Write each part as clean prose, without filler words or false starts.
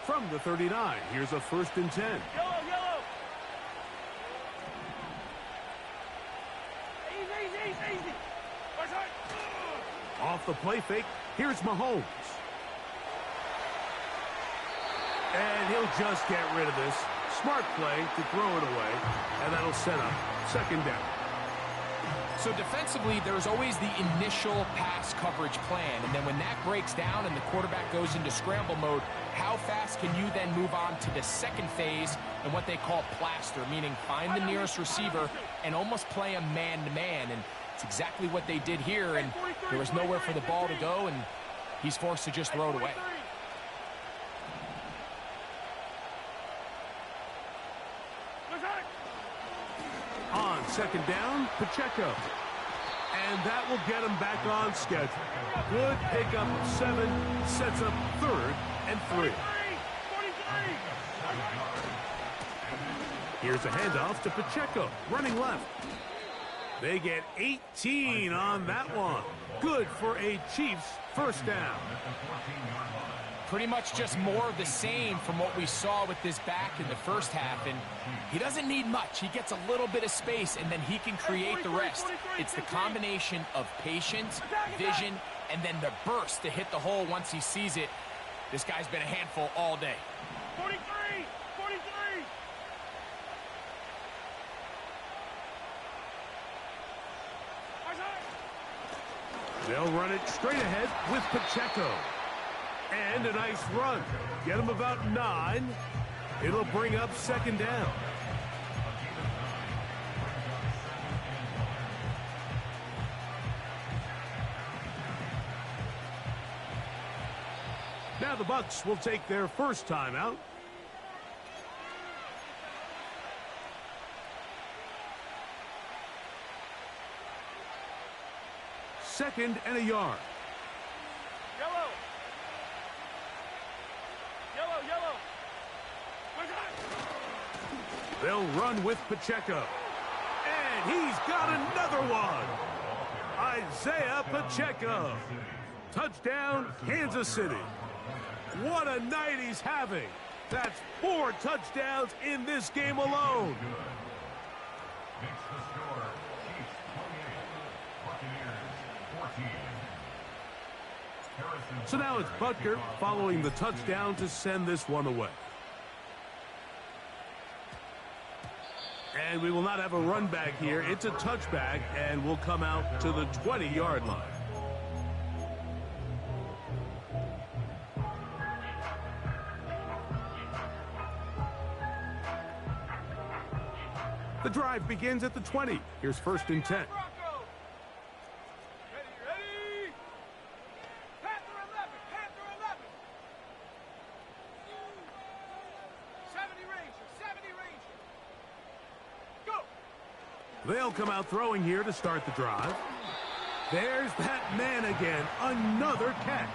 From the 39, here's a 1st and 10. Yellow, yellow. Easy, easy, easy. Off the play fake, here's Mahomes. And he'll just get rid of this. Smart play to throw it away, and that'll set up 2nd down. So defensively, there's always the initial pass coverage plan, and then when that breaks down and the quarterback goes into scramble mode, how fast can you then move on to the 2nd phase and what they call plaster, meaning find the nearest receiver and almost play a man-to-man, and it's exactly what they did here, and there was nowhere for the ball to go, and he's forced to just throw it away. On 2nd down, Pacheco. And that will get him back on schedule. Good pickup of 7, sets up 3rd and 3. Here's a handoff to Pacheco, running left. They get 18 on that one. Good for a Chiefs 1st down. Pretty much just more of the same from what we saw with this back in the 1st half, and he doesn't need much. He gets a little bit of space, and then he can create the rest. It's the combination of patience, vision, and then the burst to hit the hole once he sees it. This guy's been a handful all day. 43, 43. They'll run it straight ahead with Pacheco. And a nice run. Get him about 9. It'll bring up 2nd down. Now the Bucs will take their 1st timeout. Second and a yard. Yellow. Yellow, yellow. They'll run with Pacheco. And he's got another one. Isaiah Pacheco. Touchdown, Kansas City. What a night he's having. That's 4 touchdowns in this game alone. So now it's Butker following the touchdown to send this one away. And we will not have a run back here. It's a touchback, and we'll come out to the 20-yard line. The drive begins at the 20. Here's 1st and 10. They'll come out throwing here to start the drive. There's that man again. Another catch.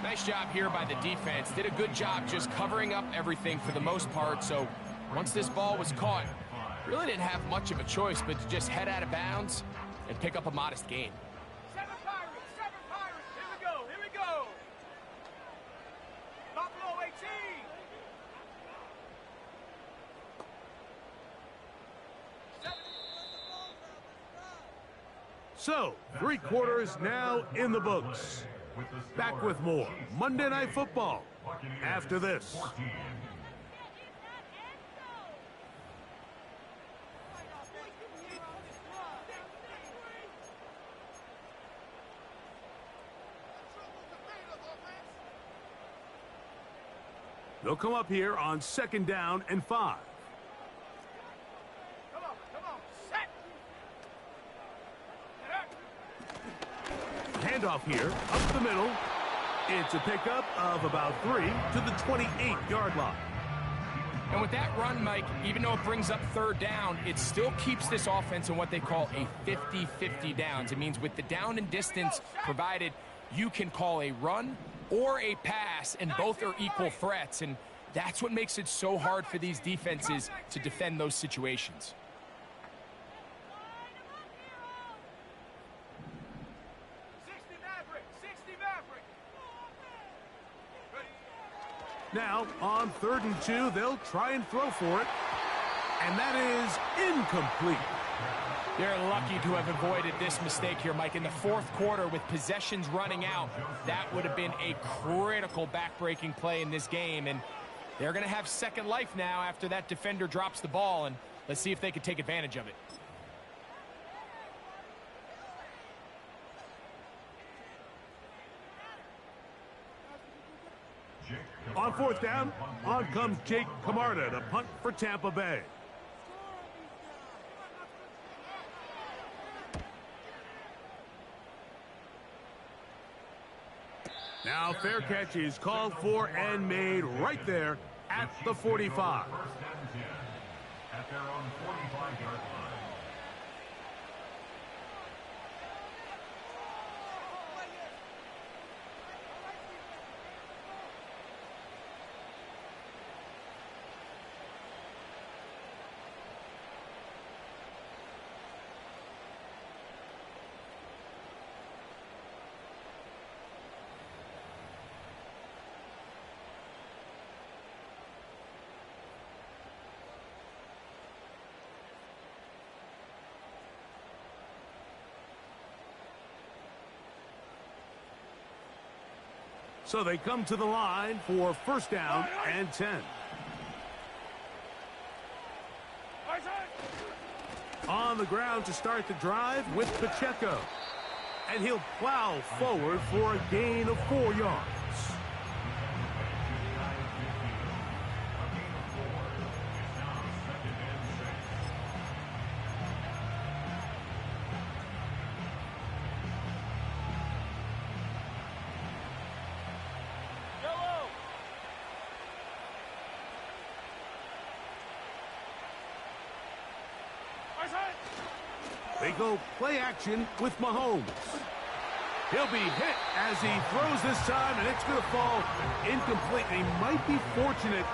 Nice job here by the defense. Did a good job just covering up everything for the most part. So once this ball was caught, really didn't have much of a choice but to just head out of bounds and pick up a modest gain. 7 Pirates, 7 Pirates. Here we go, here we go. Buffalo 18. So, 3 quarters now in the books. Back with more Monday Night Football after this. They'll come up here on 2nd down and 5. Come on, set. Handoff here, up the middle. It's a pickup of about 3 to the 28-yard line. And with that run, Mike, even though it brings up 3rd down, it still keeps this offense in what they call a 50-50 downs. It means with the down and distance provided, you can call a run or a pass, and both are equal threats. And that's what makes it so hard for these defenses to defend those situations. Now, on 3rd and 2, they'll try and throw for it. And that is incomplete. They're lucky to have avoided this mistake here, Mike. In the 4th quarter, with possessions running out, that would have been a critical back-breaking play in this game. And they're going to have second life now after that defender drops the ball. And let's see if they can take advantage of it. On 4th down, on comes Jake Camarda to punt for Tampa Bay. Now fair catch is called for and made right there at the 45. At their own 45-yard line. So they come to the line for 1st down and 10. On the ground to start the drive with Pacheco. And he'll plow forward for a gain of 4 yards. They go play action with Mahomes. He'll be hit as he throws this time, and it's going to fall incomplete. He might be fortunate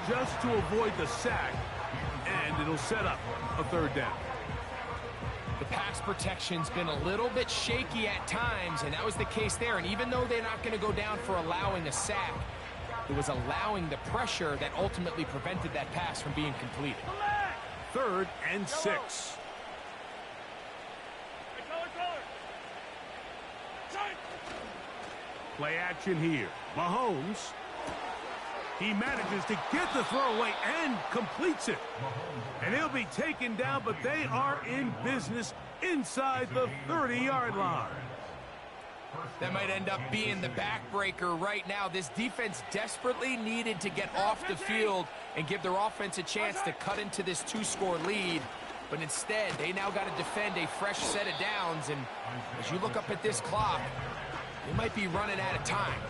just to avoid the sack, and it'll set up a 3rd down. The pass protection's been a little bit shaky at times, and that was the case there. And even though they're not going to go down for allowing a sack, it was allowing the pressure that ultimately prevented that pass from being completed. 3rd and 6. Play action here. Mahomes. He manages to get the throw away and completes it. And he'll be taken down, but they are in business inside the 30-yard line. That might end up being the backbreaker right now. This defense desperately needed to get off the field and give their offense a chance to cut into this 2-score lead. But instead, they now got to defend a fresh set of downs. And as you look up at this clock, they might be running out of time.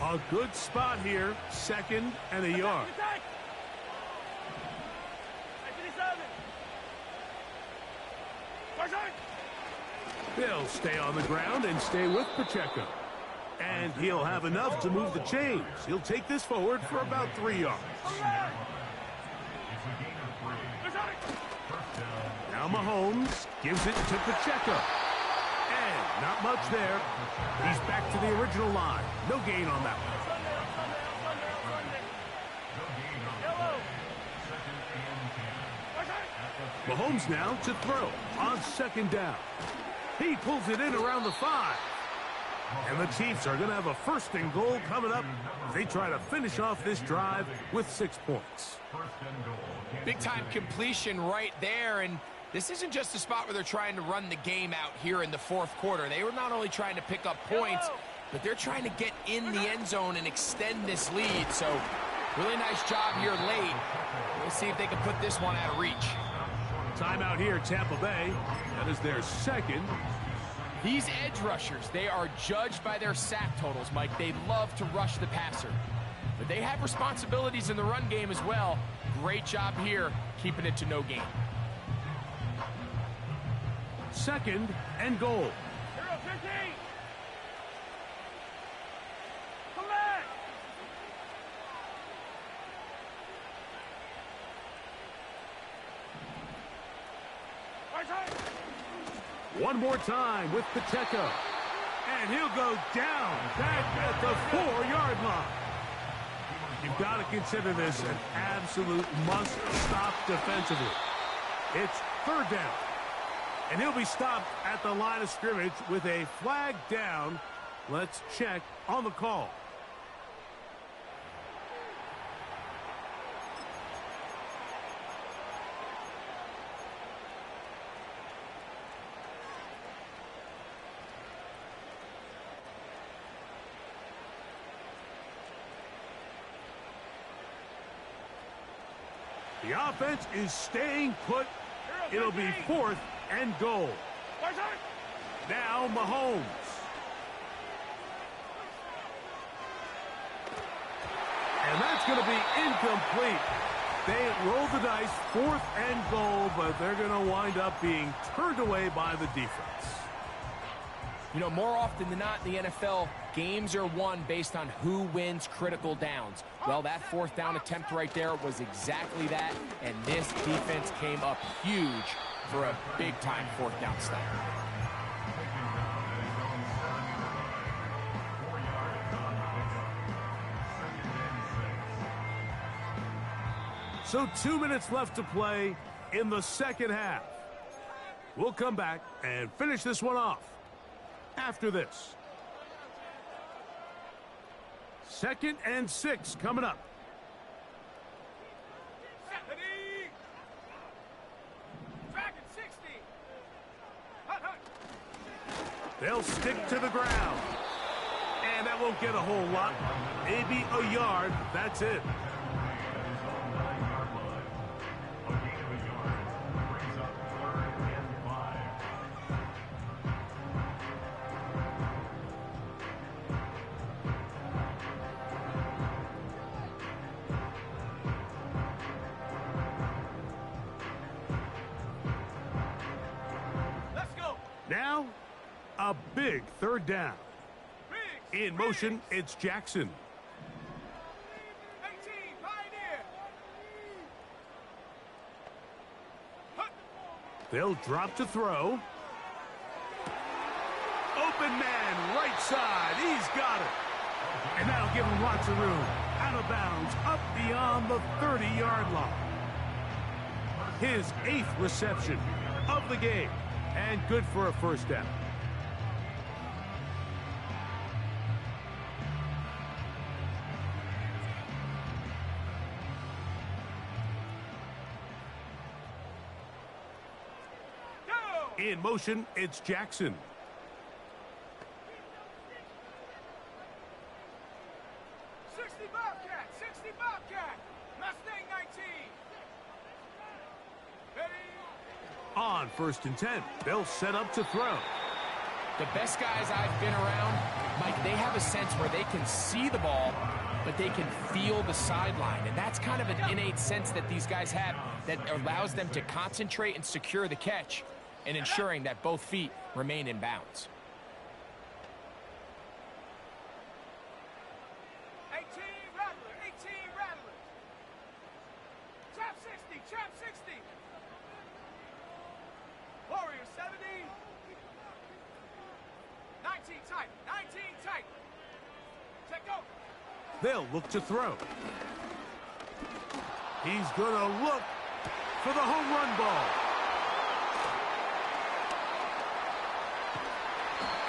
A good spot here, 2nd and a yard. They'll stay on the ground and stay with Pacheco. And he'll have enough to move the chains. He'll take this forward for about 3 yards. Now Mahomes gives it to Pacheco. And not much there. He's back to the original line. No gain on that one. Mahomes now to throw on 2nd down. He pulls it in around the 5. And the Chiefs are going to have a 1st and goal coming up as they try to finish off this drive with 6 points. Big-time completion right there, and this isn't just a spot where they're trying to run the game out here in the 4th quarter. They were not only trying to pick up points, but they're trying to get in the end zone and extend this lead. So, really nice job here late. We'll see if they can put this one out of reach. Timeout here, Tampa Bay. That is their 2nd. These edge rushers, they are judged by their sack totals, Mike. They love to rush the passer. But they have responsibilities in the run game as well. Great job here, keeping it to no gain. 2nd and goal. One more time with Pacheco. And he'll go down back at the 4-yard line. You've got to consider this an absolute must-stop defensively. It's third down. And he'll be stopped at the line of scrimmage with a flag down. Let's check on the call. The offense is staying put. It'll be 4th and goal. Now Mahomes. And that's going to be incomplete. They roll the dice, 4th and goal, but they're going to wind up being turned away by the defense. You know, more often than not in the NFL, games are won based on who wins critical downs. Well, that 4th down attempt right there was exactly that, and this defense came up huge for a big-time 4th down stop. So 2 minutes left to play in the second half. We'll come back and finish this one off after this. 2nd and 6 coming up. They'll stick to the ground. And that won't get a whole lot. Maybe a yard. That's it. Now, a big 3rd down. In motion, it's Jackson. 18, Pioneer. They'll drop to throw. Open man, right side. He's got it. And that'll give him lots of room. Out of bounds, up beyond the 30-yard line. His 8th reception of the game. And good for a 1st down. In motion, it's Jackson. 60 Bobcat, 60 Bobcat. Mustang 19. Ready? On 1st and 10, they'll set up to throw. The best guys I've been around, Mike, they have a sense where they can see the ball, but they can feel the sideline. And that's kind of an innate sense that these guys have that allows them to concentrate and secure the catch and ensuring that both feet remain in bounds. 18 Rattler, 18 Rattler. Trap 60, trap 60. Warrior 70. 19 tight, 19 tight. Check go. They'll look to throw. He's going to look for the home run ball.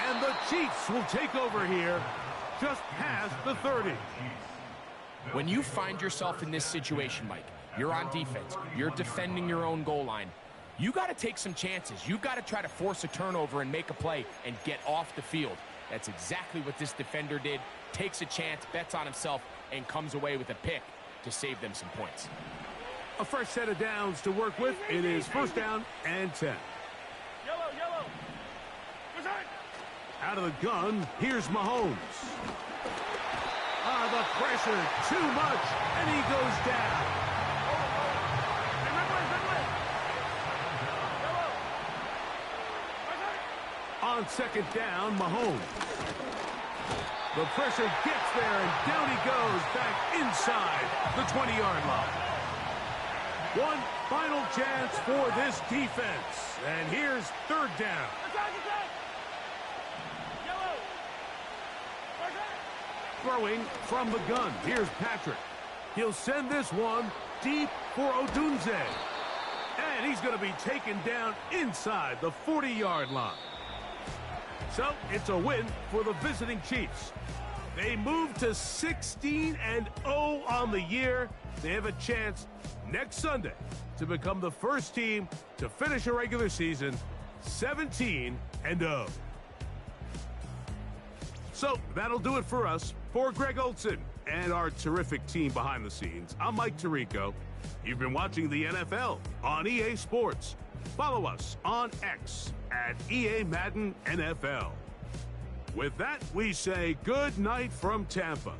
And the Chiefs will take over here just past the 30. When you find yourself in this situation, Mike, you're on defense, you're defending your own goal line, you got to take some chances. You've got to try to force a turnover and make a play and get off the field. That's exactly what this defender did. Takes a chance, bets on himself, and comes away with a pick to save them some points. A fresh set of downs to work with. It is 1st down and 10. Yellow. Return. Out of the gun, here's Mahomes. The pressure, too much, and he goes down. On 2nd down, Mahomes. The pressure gets there, and down he goes back inside the 20-yard line. One final chance for this defense. And here's third down. Throwing from the gun. Here's Patrick. He'll send this one deep for Odunze. And he's going to be taken down inside the 40-yard line. So it's a win for the visiting Chiefs. They move to 16-0 on the year. They have a chance next Sunday to become the first team to finish a regular season 17-0. So that'll do it for us. For Greg Olson and our terrific team behind the scenes, I'm Mike Tirico. You've been watching the NFL on EA Sports. Follow us on X at EA Madden NFL. With that, we say good night from Tampa.